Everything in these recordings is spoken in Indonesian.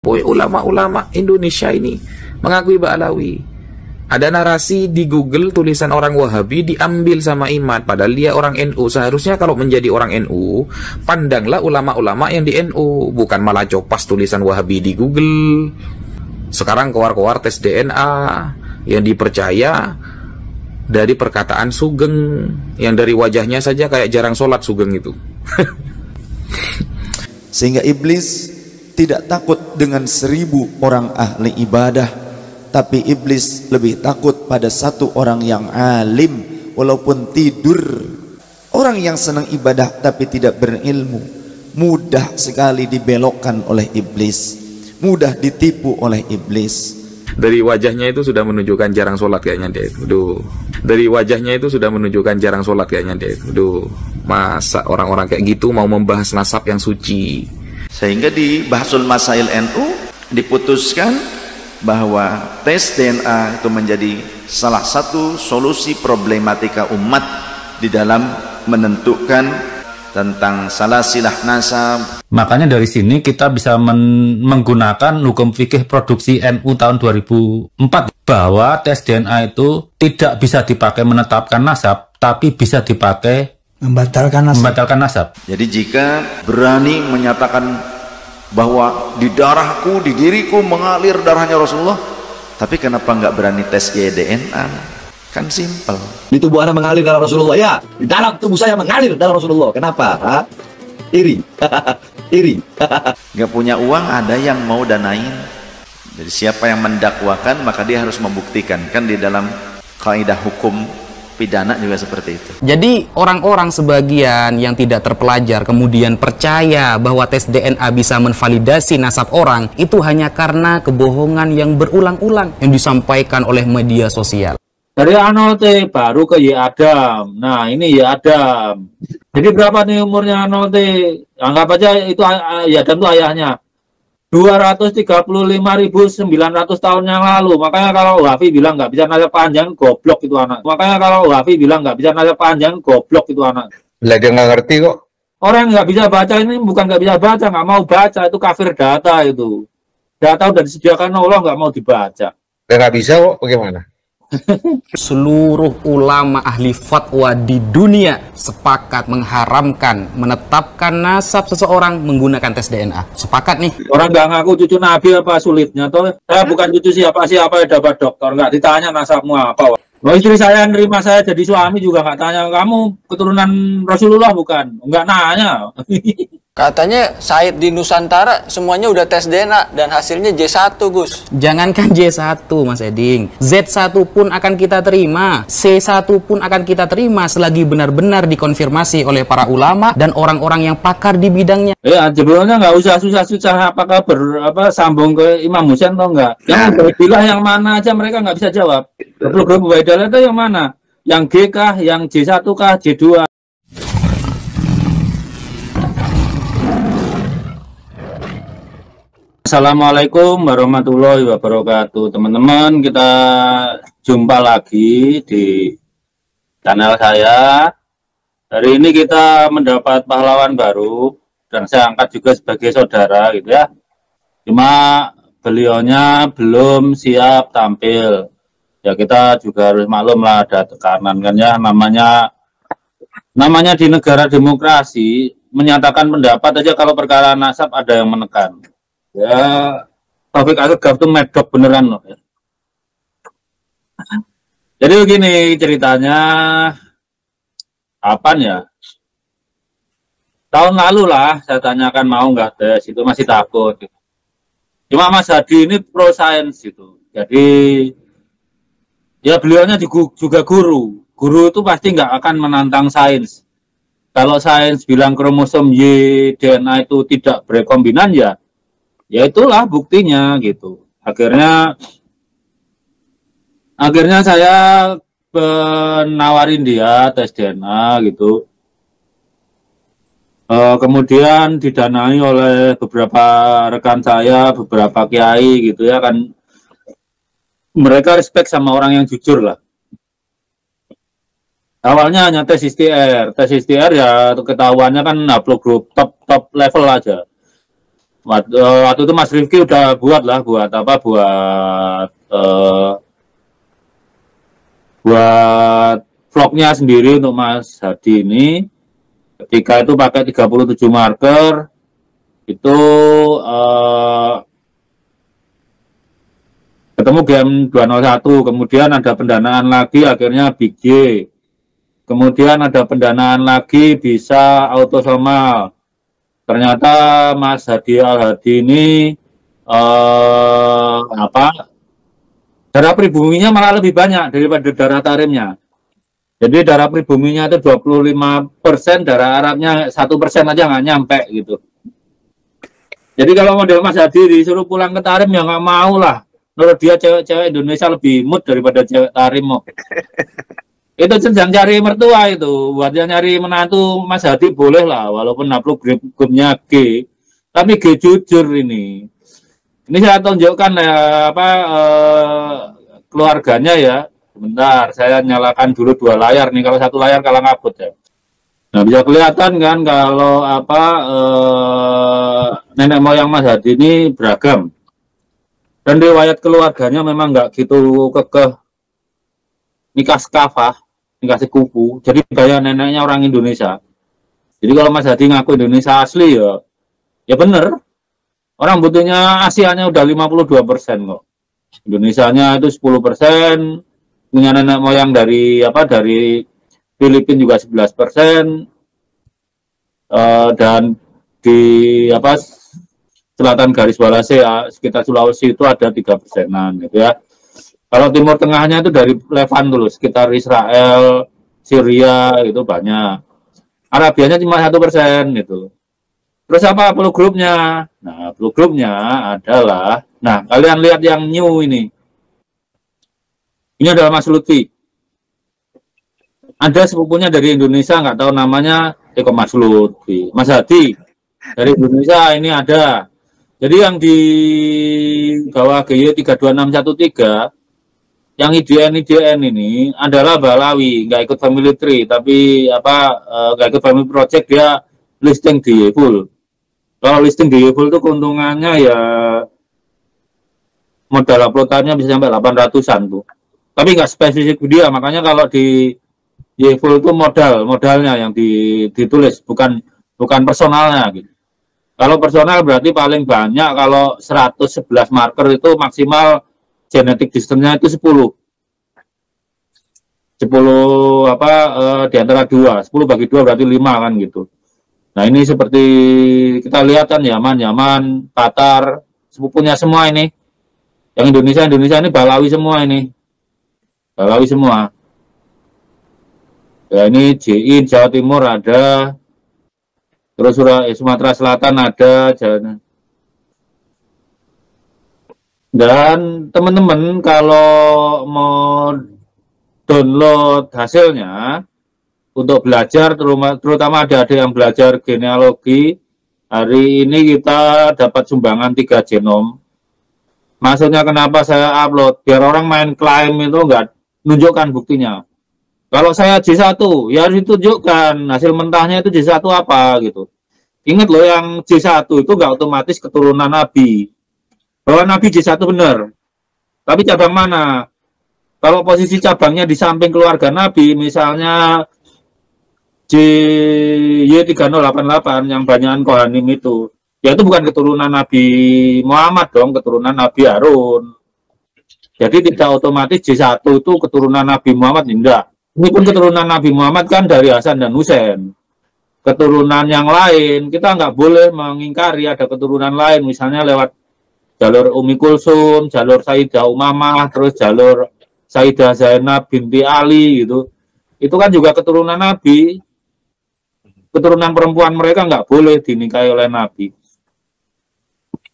ulama-ulama Indonesia ini mengakui Ba'alawi. Ada narasi di Google tulisan orang Wahabi diambil sama Imad, padahal dia orang NU. Seharusnya kalau menjadi orang NU, pandanglah ulama-ulama yang di NU, bukan malah copas tulisan Wahabi di Google. Sekarang keluar-keluar tes DNA yang dipercaya dari perkataan Sugeng, yang dari wajahnya saja kayak jarang sholat Sugeng itu. Sehingga iblis tidak takut dengan 1000 orang ahli ibadah, tapi iblis lebih takut pada satu orang yang alim walaupun tidur. Orang yang senang ibadah tapi tidak berilmu mudah sekali dibelokkan oleh iblis, mudah ditipu oleh iblis. Dari wajahnya itu sudah menunjukkan jarang sholat kayaknya dia. Dari wajahnya itu sudah menunjukkan jarang sholat kayaknya dia. Masa orang-orang kayak gitu mau membahas nasab yang suci? Sehingga di Bahasul Masail NU diputuskan bahwa tes DNA itu menjadi salah satu solusi problematika umat di dalam menentukan tentang salasilah nasab. Makanya dari sini kita bisa menggunakan hukum fikih produksi NU tahun 2004 bahwa tes DNA itu tidak bisa dipakai menetapkan nasab, tapi bisa dipakai membatalkan nasab. Jadi jika berani menyatakan bahwa di darahku, di diriku mengalir darahnya Rasulullah, tapi kenapa nggak berani tes DNA? Kan simpel. Di tubuh Anda mengalir darah Rasulullah, ya. Di dalam tubuh saya mengalir darah Rasulullah. Kenapa? Iri. Iri. Nggak punya uang, ada yang mau danain. Jadi siapa yang mendakwakan, maka dia harus membuktikan. Kan di dalam kaidah hukum pidana juga seperti itu. Jadi orang-orang sebagian yang tidak terpelajar kemudian percaya bahwa tes DNA bisa menvalidasi nasab orang, itu hanya karena kebohongan yang berulang-ulang yang disampaikan oleh media sosial. Dari Anote baru ke Y Adam. Nah, ini Y Adam. Jadi berapa nih umurnya Anote? Anggap aja itu Y Adam itu ayahnya. 235.900 tahun yang lalu. Makanya kalau Wahabi bilang nggak bisa nasab panjang, goblok itu anak. Makanya kalau Wahabi bilang nggak bisa nasab panjang, goblok itu anak. Lah dia nggak ngerti kok. Orang nggak bisa baca ini bukan nggak bisa baca, nggak mau baca, itu kafir data itu. Data udah disediakan Allah, nggak mau dibaca. Nggak bisa kok, bagaimana? Seluruh ulama ahli fatwa di dunia sepakat mengharamkan menetapkan nasab seseorang menggunakan tes DNA. Sepakat nih. Orang nggak ngaku cucu Nabi apa sulitnya? Toh saya bukan cucu siapa-siapa yang dapat dokter, nggak ditanya nasabmu apa. Wah, istri saya nerima saya jadi suami juga nggak tanya kamu keturunan Rasulullah bukan? Nggak nanya. Katanya Said di Nusantara semuanya udah tes DNA dan hasilnya J1, Gus. Jangankan J1, Mas Eding. Z1 pun akan kita terima. C1 pun akan kita terima selagi benar-benar dikonfirmasi oleh para ulama dan orang-orang yang pakar di bidangnya. Ya, sebenarnya nggak usah susah-susah apakah sambung ke Imam Husain atau enggak. Yang Ubaidilah yang mana aja mereka nggak bisa jawab. Grup Ubaidilah itu yang mana? Yang G kah? Yang J1 kah? J2? Assalamualaikum warahmatullahi wabarakatuh. Teman-teman, kita jumpa lagi di channel saya. Hari ini kita mendapat pahlawan baru dan saya angkat juga sebagai saudara gitu ya. Cuma beliaunya belum siap tampil. Ya kita juga harus maklum lah, ada tekanan kan ya, namanya di negara demokrasi menyatakan pendapat aja kalau perkara nasab ada yang menekan. Ya, Taufik Asegaf itu medok beneran loh ya. Jadi begini ceritanya, kapan ya? Tahun lalu lah saya tanyakan mau nggak tes, itu masih takut. Cuma Mas Hadi ini pro sains gitu. Jadi ya beliaunya juga guru. Guru itu pasti nggak akan menantang sains. Kalau sains bilang kromosom Y DNA itu tidak berekombinan ya itulah buktinya gitu. Akhirnya saya menawarin dia tes DNA gitu. Kemudian didanai oleh beberapa rekan saya, beberapa kiai gitu ya kan. Mereka respect sama orang yang jujur lah. Awalnya hanya tes istiar ya ketahuannya kan upload grup top level aja. Waktu itu Mas Rifki udah buat vlognya sendiri untuk Mas Hadi ini. Ketika itu pakai 37 marker, itu ketemu game 201, kemudian ada pendanaan lagi, akhirnya Big J. Kemudian ada pendanaan lagi, bisa autosomal. Ternyata Mas Hadi Al-Hadi ini darah pribuminya malah lebih banyak daripada darah tarimnya. Jadi darah pribuminya itu 25%, darah Arabnya 1% aja nggak nyampe gitu. Jadi kalau model Mas Hadi disuruh pulang ke tarim ya nggak mau lah. Menurut dia cewek-cewek Indonesia lebih mood daripada cewek tarim. Itu sedang cari mertua itu, buat yang nyari menantu Mas Hadi boleh lah, walaupun upload grupnya G, tapi G jujur ini. Ini saya tunjukkan keluarganya ya. Sebentar, saya nyalakan dulu 2 layar nih, kalau 1 layar kalah ngabut ya. Nah bisa kelihatan kan kalau nenek moyang Mas Hadi ini beragam. Dan riwayat keluarganya memang nggak gitu kekeh nikah sekafah, nikah sekufu. Jadi gaya neneknya orang Indonesia. Jadi kalau Mas Hadi ngaku Indonesia asli ya bener. Orang butuhnya Asianya udah 52% kok. Indonesianya itu 10%, punya nenek moyang dari Filipina juga 11%, dan di selatan garis Walase sekitar Sulawesi itu ada 3%-an gitu ya. Kalau Timur Tengahnya itu dari Levan dulu, sekitar Israel, Syria itu banyak. Arabianya cuma 1% gitu. Terus apa blue grupnya? Nah, blue grupnya adalah, nah kalian lihat yang new ini. Ini adalah Mas Lutfi. Ada sepupunya dari Indonesia, nggak tahu namanya, Mas Lutfi. Mas Hadi dari Indonesia ini ada. Jadi yang di bawah GY 32613, yang IDN ini adalah Balawi, nggak ikut family tree, tapi nggak ikut family project, dia listing di Full. Kalau listing di Full itu keuntungannya ya modal uploadannya bisa sampai 800-an tuh. Tapi nggak spesifik dia, makanya kalau di Full itu modalnya yang ditulis, bukan personalnya gitu. Kalau personal berarti paling banyak kalau 111 marker itu maksimal genetic distance-nya itu 10 di antara 2, 10 bagi 2 berarti 5 kan gitu. Nah ini seperti kita lihat kan Yaman, Qatar, sepupunya semua ini. Yang Indonesia ini Balawi semua ini. Balawi semua. Ya ini JI Jawa Timur ada. Terus Sumatera Selatan ada. Dan teman-teman kalau mau download hasilnya untuk belajar, terutama ada yang belajar genealogi, hari ini kita dapat sumbangan 3 genom. Maksudnya kenapa saya upload? Biar orang main klaim itu nggak nunjukkan buktinya. Kalau saya J1, ya harus ditunjukkan hasil mentahnya itu J1 apa gitu. Ingat loh, yang J1 itu nggak otomatis keturunan Nabi. Bahwa Nabi J1 benar. Tapi cabang mana? Kalau posisi cabangnya di samping keluarga Nabi, misalnya JY3088 yang banyakan Kohanim itu, ya itu bukan keturunan Nabi Muhammad dong, keturunan Nabi Harun. Jadi tidak otomatis J1 itu keturunan Nabi Muhammad, tidak. Ini pun keturunan Nabi Muhammad kan dari Hasan dan Husain. Keturunan yang lain, kita nggak boleh mengingkari ada keturunan lain, misalnya lewat jalur Umi Kulsum, jalur Sayyidah Umamah, terus jalur Sayyidah Zainab binti Ali gitu. Itu kan juga keturunan Nabi. Keturunan perempuan mereka nggak boleh dinikahi oleh Nabi.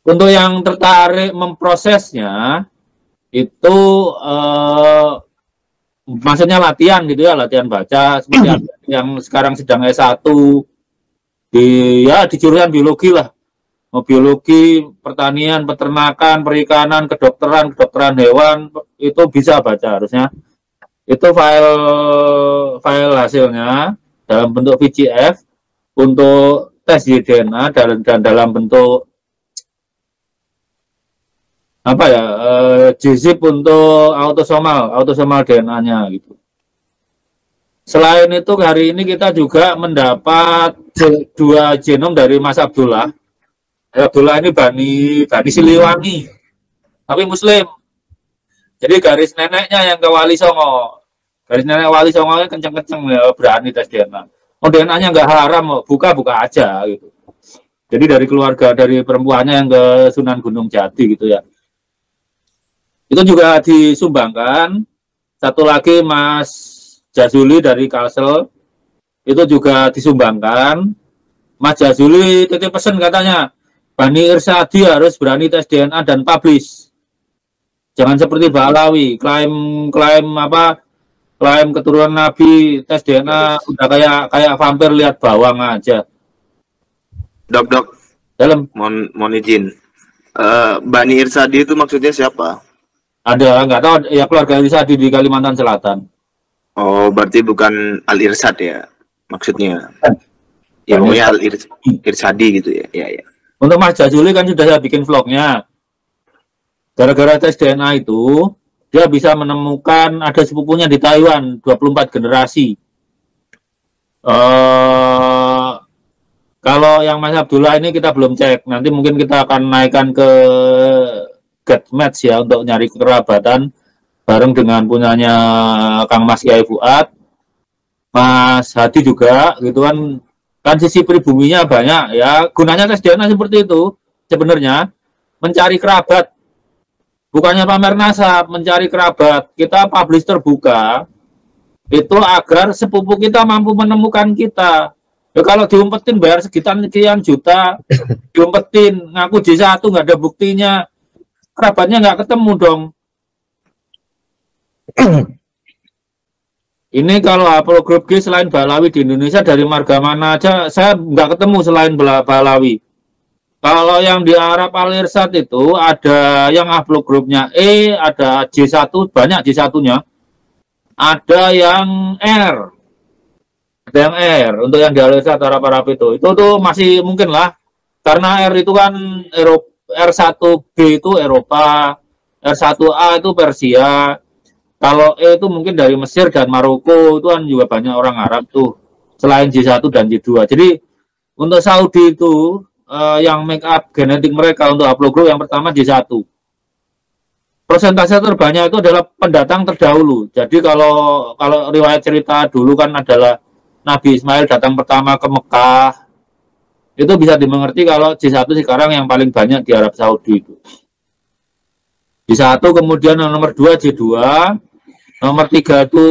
Untuk yang tertarik memprosesnya, itu maksudnya latihan gitu ya, latihan baca seperti yang sekarang sedang S1 di jurusan biologi lah. Biologi, pertanian, peternakan, perikanan, kedokteran hewan, itu bisa baca harusnya. Itu file hasilnya dalam bentuk VGF untuk tes DNA dan dalam bentuk apa ya, GZIP untuk autosomal DNA-nya gitu. Selain itu hari ini kita juga mendapat 2 genom dari Mas Abdullah. Abdullah ini Bani Siliwangi, tapi Muslim. Jadi garis neneknya yang ke Wali Songo. Garis nenek Wali Songo kenceng-kenceng ya, berani tes DNA. Oh, DNA-nya nggak haram, buka aja gitu. Jadi dari keluarga dari perempuannya yang ke Sunan Gunung Jati gitu ya. Itu juga disumbangkan. Satu lagi Mas Jazuli dari Kalsel itu juga disumbangkan. Mas Jazuli titip pesan katanya, Bani Irsadi harus berani tes DNA dan publish. Jangan seperti Balawi, klaim keturunan Nabi, tes DNA udah kayak vampir lihat bawang aja. Dok, Dalam mohon izin. Bani Irsadi itu maksudnya siapa? ada nggak tahu ya, keluarga Irsadi di Kalimantan Selatan. Oh, berarti bukan Al Irsad ya maksudnya. Ya, pokoknya Al Irsadi gitu ya. Ya. Untuk Mas Jazuli kan sudah saya bikin vlognya. Gara-gara tes DNA itu, dia bisa menemukan ada sepupunya di Taiwan, 24 generasi. Kalau yang Mas Abdullah ini kita belum cek. Nanti mungkin kita akan naikkan ke GetMatch ya untuk nyari kerabatan bareng dengan punyanya Kang Mas Kiai Fuad, Mas Hadi juga gitu kan sisi pribuminya banyak ya. Gunanya tes DNA seperti itu sebenarnya mencari kerabat, bukannya pamer nasab, mencari kerabat. Kita publish terbuka itu agar sepupu kita mampu menemukan kita. Ya kalau diumpetin bayar sekian juta, diumpetin ngaku J1 nggak ada buktinya, kerabatnya nggak ketemu dong. Ini kalau haplogrup G selain Balawi di Indonesia dari marga mana aja saya nggak ketemu selain Balawi. Kalau yang di Arab Al Irsad itu ada yang haplogrupnya E, ada J1, banyak J1-nya. Ada yang R. Ada yang R untuk yang di Al Irsad Arab itu. Itu tuh masih mungkin lah. Karena R itu kan R1B itu Eropa, R1A itu Persia. Kalau E itu mungkin dari Mesir dan Maroko, itu kan juga banyak orang Arab tuh, selain J1 dan J2. Jadi untuk Saudi itu yang make up genetik mereka untuk haplogrup yang pertama J1. Persentase terbanyak itu adalah pendatang terdahulu. Jadi kalau riwayat cerita dulu kan adalah Nabi Ismail datang pertama ke Mekah. Itu bisa dimengerti kalau J1 sekarang yang paling banyak di Arab Saudi itu. J1, kemudian nomor 2 J2. Nomor 3 itu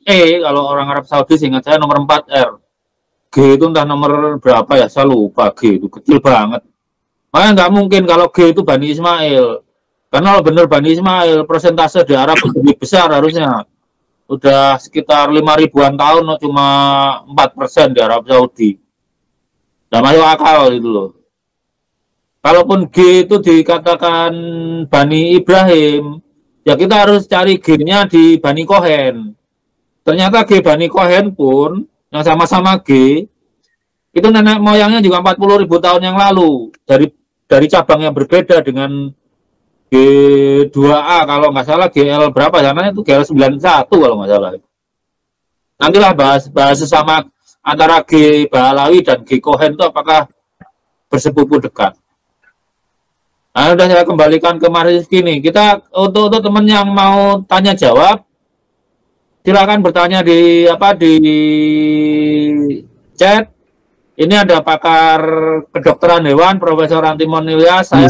E, kalau orang Arab Saudi seingat saya nomor 4 R. G itu entah nomor berapa ya, saya lupa. G itu kecil banget. Makanya nggak mungkin kalau G itu Bani Ismail. Karena kalau benar Bani Ismail, persentase di Arab lebih besar harusnya. Udah sekitar 5.000-an tahun, cuma 4% di Arab Saudi. Nggak masuk akal itu loh. Kalaupun G itu dikatakan Bani Ibrahim, ya kita harus cari G-nya di Bani Kohen. Ternyata G Bani Kohen pun yang sama-sama G itu nenek moyangnya juga 40.000 tahun yang lalu dari cabang yang berbeda dengan G2A kalau nggak salah, GL berapa ya, namanya itu GL 91 kalau nggak salah. Nantilah bahas sesama antara G Balawi dan G Kohen itu apakah bersepupu dekat. Nah, udah saya kembalikan ke Mas Rizky nih. Kita untuk teman yang mau tanya jawab, silakan bertanya di chat. Ini ada pakar kedokteran hewan Profesor Antimon Ilyas. Saya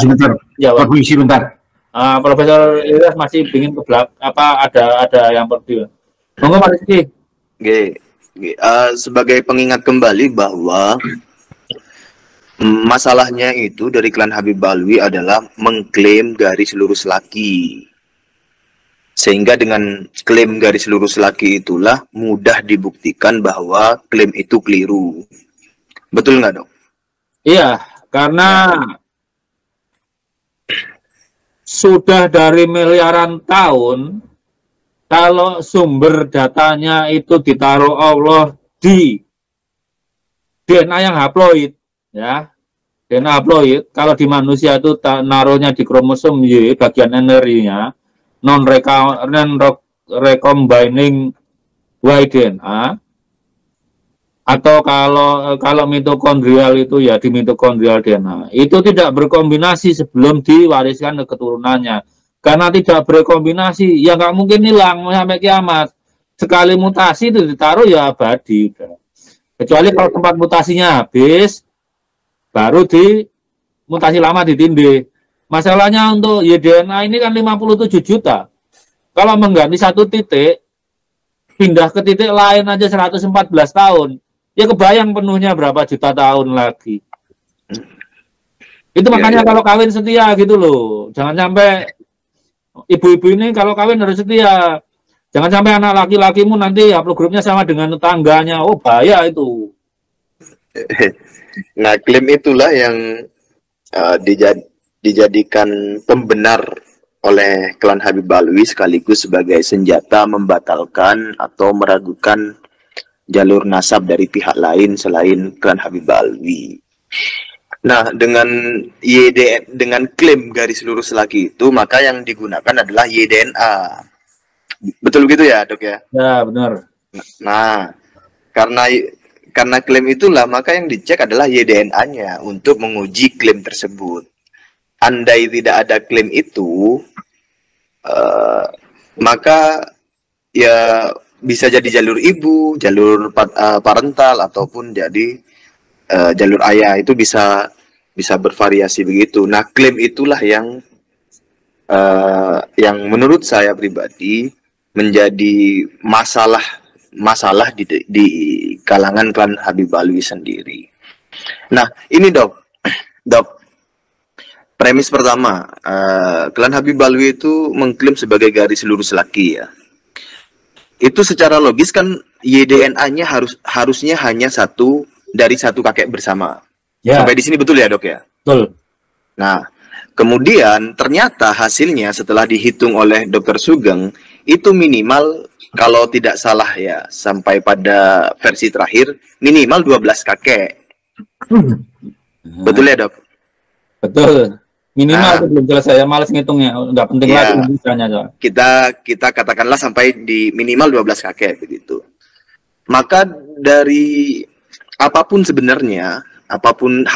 jawab. Sebentar. Profesor Ilyas masih ingin ke belakang, ada yang perlu. Monggo Mas Rizky. Oke. Sebagai pengingat kembali bahwa masalahnya itu dari klan Habib Balwi adalah mengklaim garis lurus laki. Sehingga dengan klaim garis lurus laki itulah mudah dibuktikan bahwa klaim itu keliru. Betul nggak, Dok? Iya, karena sudah dari miliaran tahun, kalau sumber datanya itu ditaruh Allah di DNA yang haploid, ya, DNA haploid kalau di manusia itu naruhnya di kromosom Y bagian NRI-nya non recombining Y DNA, atau kalau mitokondrial itu ya di mitokondrial DNA itu tidak berkombinasi sebelum diwariskan ke keturunannya. Karena tidak berkombinasi ya nggak mungkin hilang sampai kiamat. Sekali mutasi itu ditaruh ya abadi. Kecuali kalau tempat mutasinya habis, baru di mutasi lama ditindih. Masalahnya untuk YDNA ini kan 57 juta. Kalau mengganti satu titik, pindah ke titik lain aja 114 tahun. Ya kebayang penuhnya berapa juta tahun lagi. Itu makanya kalau kawin setia gitu loh. Jangan sampai ibu-ibu ini kalau kawin harus setia. Jangan sampai anak laki-lakimu nanti haplogrupnya sama dengan tetangganya. Oh bahaya itu. Nah, klaim itulah yang dijadikan pembenar oleh klan Habib Alwi sekaligus sebagai senjata membatalkan atau meragukan jalur nasab dari pihak lain selain klan Habib Alwi. Nah, dengan klaim garis lurus laki itu, maka yang digunakan adalah YDNA. Betul begitu ya, Dok ya? Ya, benar. Nah, karena klaim itulah maka yang dicek adalah YDNA-nya untuk menguji klaim tersebut. Andai tidak ada klaim itu, maka ya bisa jadi jalur ibu, jalur parental ataupun jadi jalur ayah, itu bisa bervariasi begitu. Nah, klaim itulah yang menurut saya pribadi menjadi masalah di kalangan klan Habib Alwi sendiri. Nah, ini Dok, premis pertama, klan Habib Alwi itu mengklaim sebagai garis lurus laki ya. Itu secara logis kan YDNA-nya harusnya hanya satu dari satu kakek bersama. Ya. Sampai di sini betul ya, Dok ya? Betul. Nah, kemudian ternyata hasilnya setelah dihitung oleh Dr. Sugeng itu minimal, kalau tidak salah ya, sampai pada versi terakhir minimal 12 kakek. Betul ya, Dok? Betul. Minimal itu belum jelas, saya malas ngitungnya, nggak penting lagi misalnya. Kita katakanlah sampai di minimal 12 kakek begitu. Maka dari apapun sebenarnya, apapun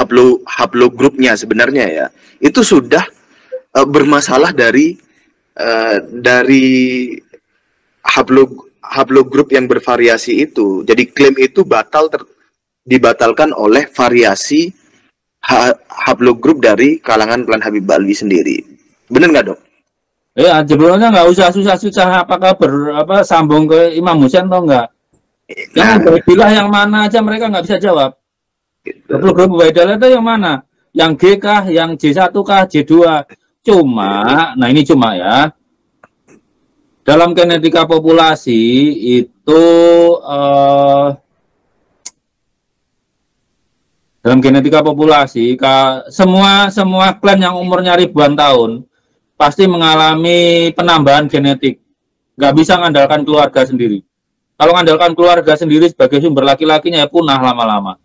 haplogrupnya sebenarnya ya, itu sudah bermasalah dari haplogrup yang bervariasi itu. Jadi klaim itu dibatalkan oleh variasi haplogrup dari kalangan klan Habib Alwi sendiri. Benar nggak, Dok? Ya, jeblonya nggak usah susah-susah apakah sambung ke Imam Husain atau enggak. Yang Ubaidah yang mana aja mereka nggak bisa jawab. Haplogrup Ubaidah itu yang mana? Yang G kah, yang J1 kah, J2? Nah ini cuma ya. Dalam genetika populasi itu dalam genetika populasi semua klan yang umurnya ribuan tahun pasti mengalami penambahan genetik. Nggak bisa mengandalkan keluarga sendiri. Kalau mengandalkan keluarga sendiri sebagai sumber laki-lakinya ya punah lama-lama.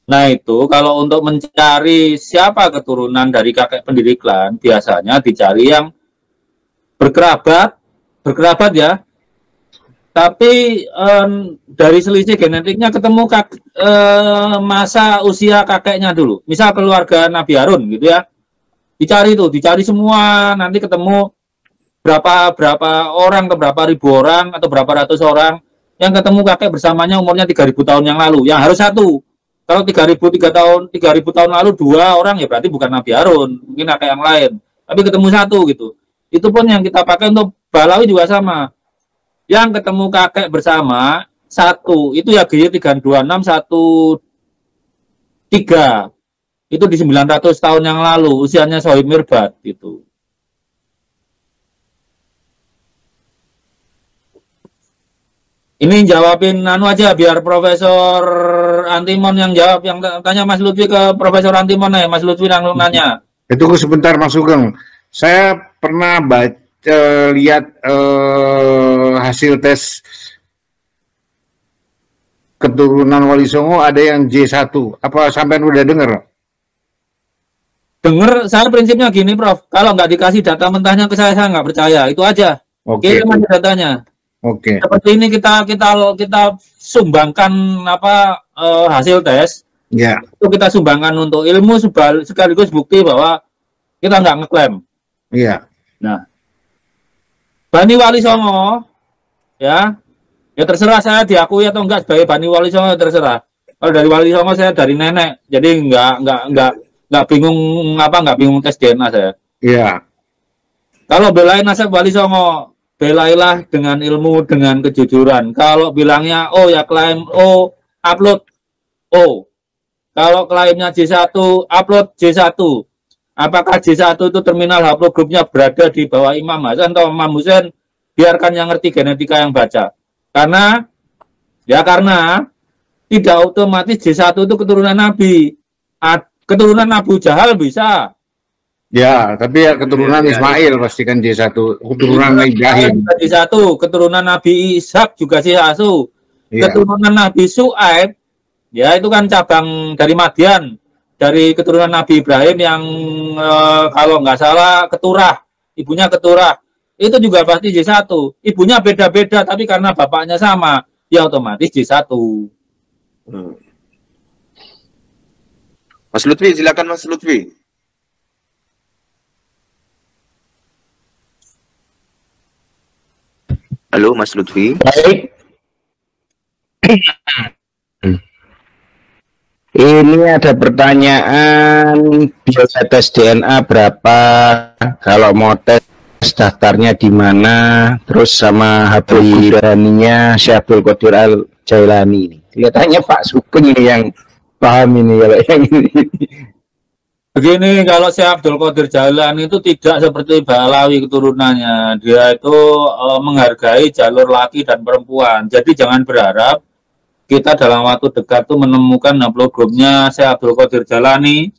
Nah itu kalau untuk mencari siapa keturunan dari kakek pendiri klan, biasanya dicari yang berkerabat ya. Tapi dari selisih genetiknya ketemu masa usia kakeknya dulu. Misal keluarga Nabi Harun gitu ya. Dicari semua, nanti ketemu berapa orang atau berapa ribu orang atau berapa ratus orang yang ketemu kakek bersamanya umurnya 3.000 tahun yang lalu. Yang harus satu. Kalau 3.000 tahun lalu 2 orang ya berarti bukan Nabi Harun, mungkin kakek yang lain. Tapi ketemu satu gitu. Itu pun yang kita pakai untuk Balawi juga sama. Yang ketemu kakek bersama satu itu ya GY32613. Itu di 900 tahun yang lalu usianya Sohib Mirbad gitu. Ini jawabin aja biar Profesor Antimon yang jawab, yang tanya Mas Lutfi ke Profesor Antimon ya, Mas Lutfi yang nanya. Tunggu sebentar Mas Sugeng. Saya pernah lihat hasil tes keturunan Wali Songo ada yang J1. Apa sampean udah dengar? Dengar, saya prinsipnya gini, Prof. Kalau nggak dikasih data mentahnya ke saya nggak percaya. Itu aja. Oke. Kirim aja datanya. Oke. Seperti ini kita sumbangkan apa hasil tes. Ya. Itu kita sumbangkan untuk ilmu sekaligus bukti bahwa kita nggak ngeklaim. Iya. Nah, Bani Wali Songo, ya terserah saya diakui atau enggak sebagai Bani Wali Songo, terserah. Kalau dari Wali Songo saya dari nenek, jadi nggak bingung tes DNA saya. Iya. Kalau belain nasab Wali Songo, belailah dengan ilmu, dengan kejujuran. Kalau bilangnya oh ya klaim oh, upload oh. Kalau klaimnya J1, upload J1. Apakah J1 itu terminal haplogrupnya berada di bawah Imam Hasan atau Imam Husain? Biarkan yang ngerti genetika yang baca. Karena tidak otomatis J1 itu keturunan Nabi. Keturunan Abu Jahal bisa. Ya, tapi ya keturunan Ismail pastikan J1, keturunan Ibrahim. J1, keturunan Nabi Ishak juga J1. Keturunan Nabi Su'aib, ya itu kan cabang dari Madian, dari keturunan Nabi Ibrahim yang kalau nggak salah Keturah, ibunya Keturah. Itu juga pasti J1. Ibunya beda-beda, tapi karena bapaknya sama, ya otomatis J1. Mas Lutfi, silakan Mas Lutfi. Halo Mas Lutfi. Baik. Ini ada pertanyaan, biaya tes DNA berapa? Kalau mau tes daftarnya di mana? Terus sama Habib Iraninya Syabul Qadir Al Jailani ini. Kelihatannya Pak Sugeng ini yang paham ini kalau yang ini. Begini, kalau Syekh Abdul Qadir Jailani itu tidak seperti Balawi keturunannya. Dia itu menghargai jalur laki dan perempuan. Jadi jangan berharap kita dalam waktu dekat tuh menemukan haplogrupnya Syekh Abdul Qadir Jailani.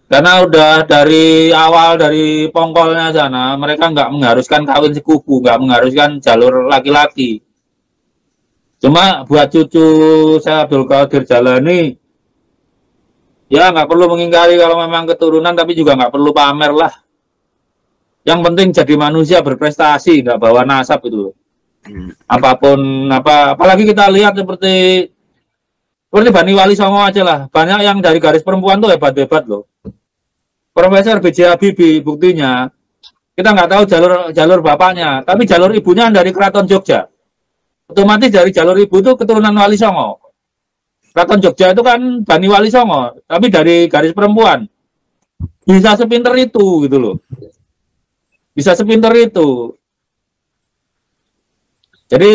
Karena udah dari awal, dari pongkolnya sana, mereka nggak mengharuskan kawin sekufu, nggak mengharuskan jalur laki-laki. Cuma buat cucu Syekh Abdul Qadir Jailani, ya nggak perlu mengingkari kalau memang keturunan, tapi juga nggak perlu pamer lah. Yang penting jadi manusia berprestasi, nggak bawa nasab itu. Apapun apalagi kita lihat seperti Bani Wali Songo aja lah. Banyak yang dari garis perempuan tuh hebat-hebat loh. Profesor B.J. Habibie buktinya kita nggak tahu jalur bapaknya, tapi jalur ibunya dari Keraton Jogja. Otomatis dari jalur ibu itu keturunan Wali Songo. Keraton Jogja itu kan Bani Wali Songo, tapi dari garis perempuan. Bisa sepinter itu gitu loh. Bisa sepinter itu. Jadi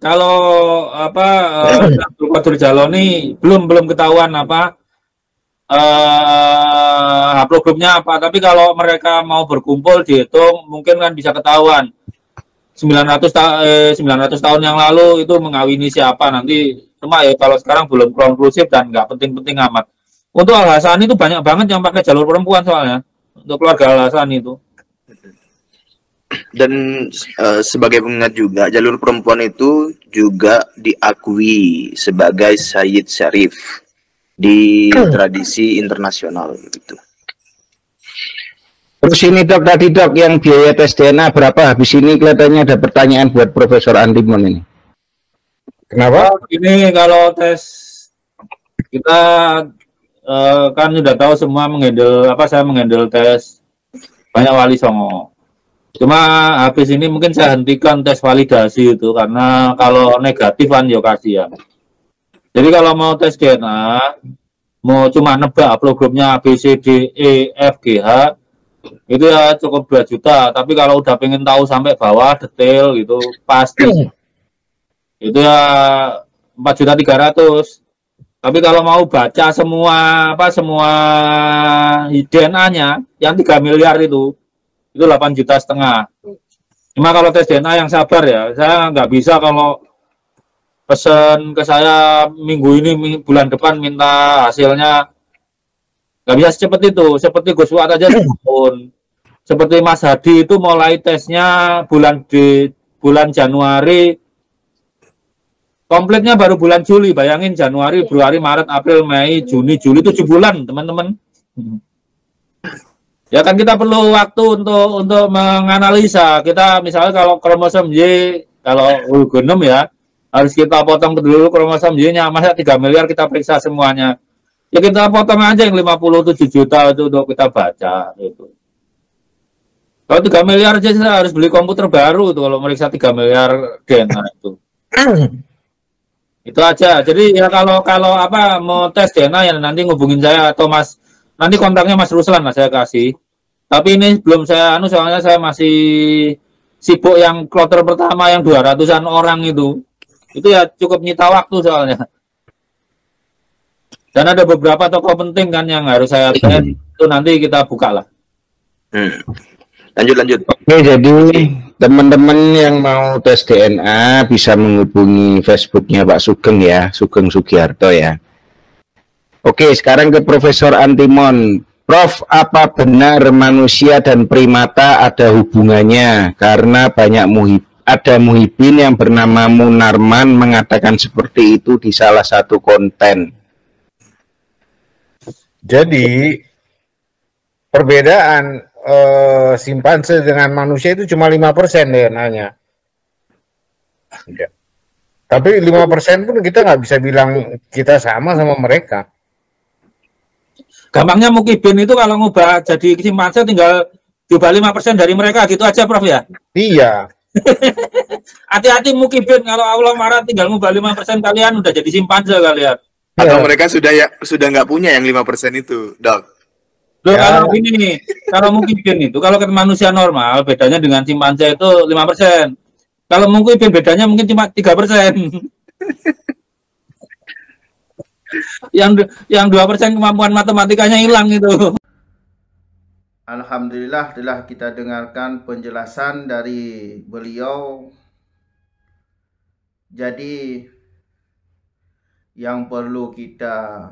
kalau Abdul Qadir Jailani belum ketahuan haplogrupnya apa, tapi kalau mereka mau berkumpul dihitung mungkin kan bisa ketahuan. 900 tahun yang lalu itu mengawini siapa nanti. Cuma ya kalau sekarang belum konklusif dan nggak penting-penting amat. Untuk Al-Hasani itu banyak banget yang pakai jalur perempuan soalnya. Untuk keluarga Al-Hasani itu. Dan sebagai pengingat juga, jalur perempuan itu juga diakui sebagai Sayyid Syarif di tradisi internasional gitu. Terus ini dok, tadi dok yang biaya tes DNA berapa? Habis ini kelihatannya ada pertanyaan buat Profesor Antimon ini. Kenapa? Ini kalau tes kita kan sudah tahu semua saya menghandle tes banyak Wali Songo. Cuma habis ini mungkin saya hentikan tes validasi itu karena kalau negatif kan ya kasihan. Jadi kalau mau tes DNA, mau cuma nebak haplogrupnya A, B, C, D, E, F, G, H, itu ya cukup 2 juta. Tapi kalau udah pengen tahu sampai bawah detail gitu pasti itu ya 4.300.000. Tapi kalau mau baca semua DNA-nya yang 3 miliar itu 8,5 juta. Cuma kalau tes DNA yang sabar ya, saya nggak bisa kalau pesen ke saya minggu ini bulan depan minta hasilnya, nggak bisa secepat itu. Seperti Gus Fuad aja setahun. Seperti Mas Hadi itu mulai tesnya bulan Januari, komplitnya baru bulan Juli. Bayangin Januari, Februari, Maret, April, Mei, Juni, Juli, 7 bulan teman-teman. Ya kan kita perlu waktu untuk menganalisa. Kita misalnya kalau kromosom Y, kalau genom ya, harus kita potong dulu kromosom Y-nya. Masa 3 miliar kita periksa semuanya. Ya kita potong aja yang 57 juta itu untuk kita baca. Gitu. Kalau 3 miliar aja saya harus beli komputer baru tuh kalau meriksa 3 miliar DNA itu. Itu aja. Jadi ya kalau apa mau tes DNA ya nanti ngubungin saya atau Mas. Nanti kontaknya Mas Ruslan lah saya kasih. Tapi ini belum saya soalnya saya masih sibuk yang kloter pertama yang 200-an orang itu. Itu ya cukup nyita waktu soalnya. Dan ada beberapa tokoh penting kan yang harus saya tes. Itu nanti kita buka lah. Lanjut. Oke, jadi teman-teman yang mau tes DNA bisa menghubungi Facebooknya Pak Sugeng ya, Sugeng Sugiarto ya. Oke, sekarang ke Profesor Antimon. Prof, apa benar manusia dan primata ada hubungannya? Karena banyak ada muhibin yang bernama Munarman mengatakan seperti itu di salah satu konten. Jadi perbedaan simpanse dengan manusia itu cuma 5% DNA-nya. Ya. Tapi 5% pun kita nggak bisa bilang kita sama mereka. Gampangnya mukibin itu kalau ngubah jadi simpanse tinggal coba 5% dari mereka gitu aja Prof ya? Iya. Hati-hati mukibin kalau Allah marah tinggal ngubah 5% kalian udah jadi simpanse kalian. Atau mereka sudah nggak punya yang 5% itu, Dok. Loh, kalau ini nih, kalau mukibin itu kalau ke manusia normal bedanya dengan simpanse itu 5%. Kalau mukibin bedanya mungkin cuma 3%. yang 2% kemampuan matematikanya hilang itu. Alhamdulillah telah kita dengarkan penjelasan dari beliau. Jadi yang perlu kita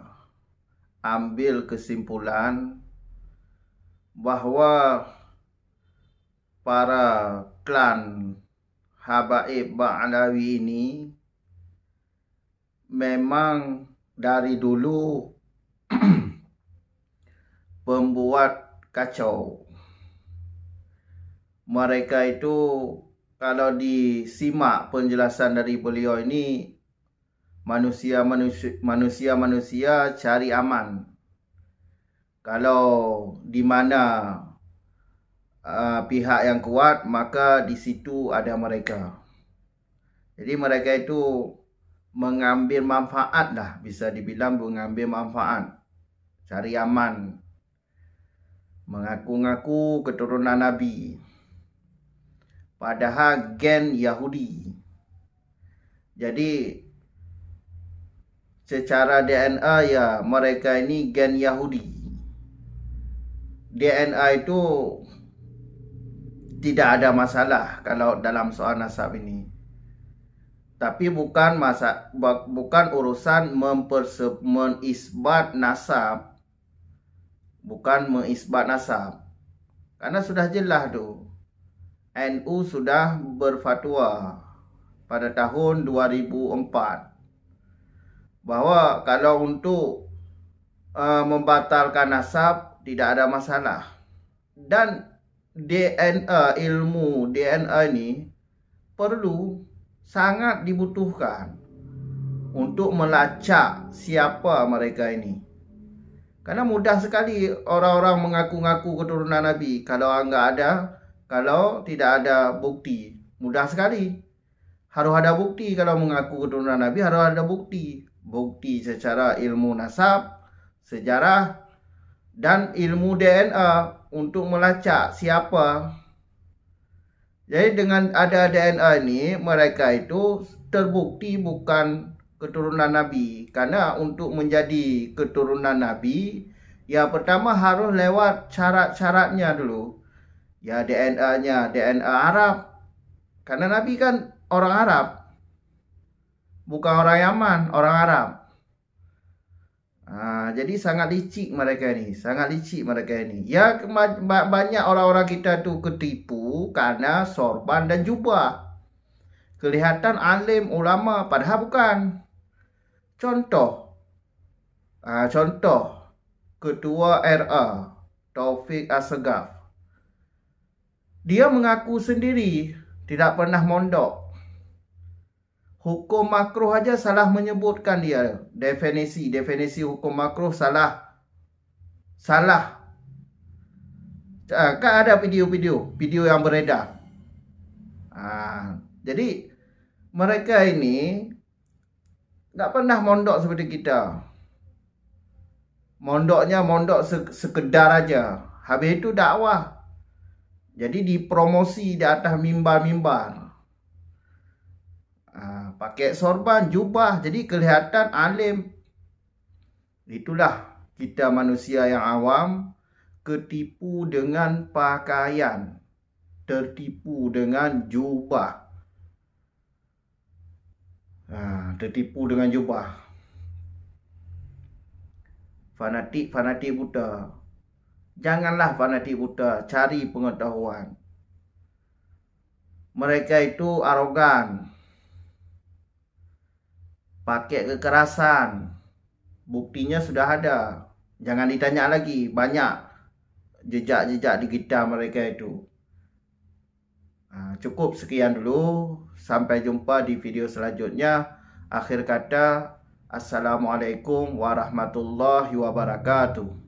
ambil kesimpulan bahwa para klan Habaib Ba'alawi ini memang dari dulu pembuat kacau. Mereka itu kalau disimak penjelasan dari beliau ini manusia cari aman. Kalau di mana pihak yang kuat maka di situ ada mereka. Jadi mereka itu mengambil manfaat lah, bisa dibilang mengambil manfaat, cari aman, mengaku-ngaku keturunan Nabi, padahal gen Yahudi. Jadi secara DNA ya mereka ini gen Yahudi. DNA itu tidak ada masalah kalau dalam soal nasab ini. Tapi bukan urusan menisbat nasab. Bukan mengisbat nasab. Karena sudah jelas tu. NU sudah berfatwa pada tahun 2004 bahwa kalau untuk membatalkan nasab tidak ada masalah. Dan DNA, ilmu DNA ini perlu sangat dibutuhkan untuk melacak siapa mereka ini. Karena mudah sekali orang-orang mengaku-ngaku keturunan Nabi kalau tidak ada bukti. Mudah sekali. Harus ada bukti kalau mengaku keturunan Nabi, harus ada bukti. Bukti secara ilmu nasab, sejarah, dan ilmu DNA untuk melacak siapa. Jadi dengan ada DNA ini, mereka itu terbukti bukan keturunan Nabi. Karena untuk menjadi keturunan Nabi, ya pertama harus lewat syarat-syaratnya dulu. Ya DNA-nya, DNA Arab. Karena Nabi kan orang Arab. Bukan orang Yaman, orang Arab. Jadi sangat licik mereka ini, Ya banyak orang-orang kita tu ketipu karena sorban dan jubah. Kelihatan alim ulama padahal bukan. Contoh Ketua RA Taufik Assegaf. Dia mengaku sendiri tidak pernah mondok. Hukum makruh aja salah menyebutkan dia. Definisi hukum makruh salah. Kan ada video yang beredar. Jadi mereka ini tak pernah mondok seperti kita. Mondoknya mondok sekedar aja. Habis itu dakwah. Jadi dipromosi di atas mimbar-mimbar. Pakai sorban, jubah, jadi kelihatan alim. Itulah kita manusia yang awam, ketipu dengan pakaian, tertipu dengan jubah. Tertipu dengan jubah. Fanatik buta. Janganlah fanatik buta, cari pengetahuan. Mereka itu arogan. Pakai kekerasan. Buktinya sudah ada. Jangan ditanya lagi, banyak jejak-jejak digital mereka itu. Cukup sekian dulu. Sampai jumpa di video selanjutnya. Akhir kata, Assalamualaikum warahmatullahi wabarakatuh.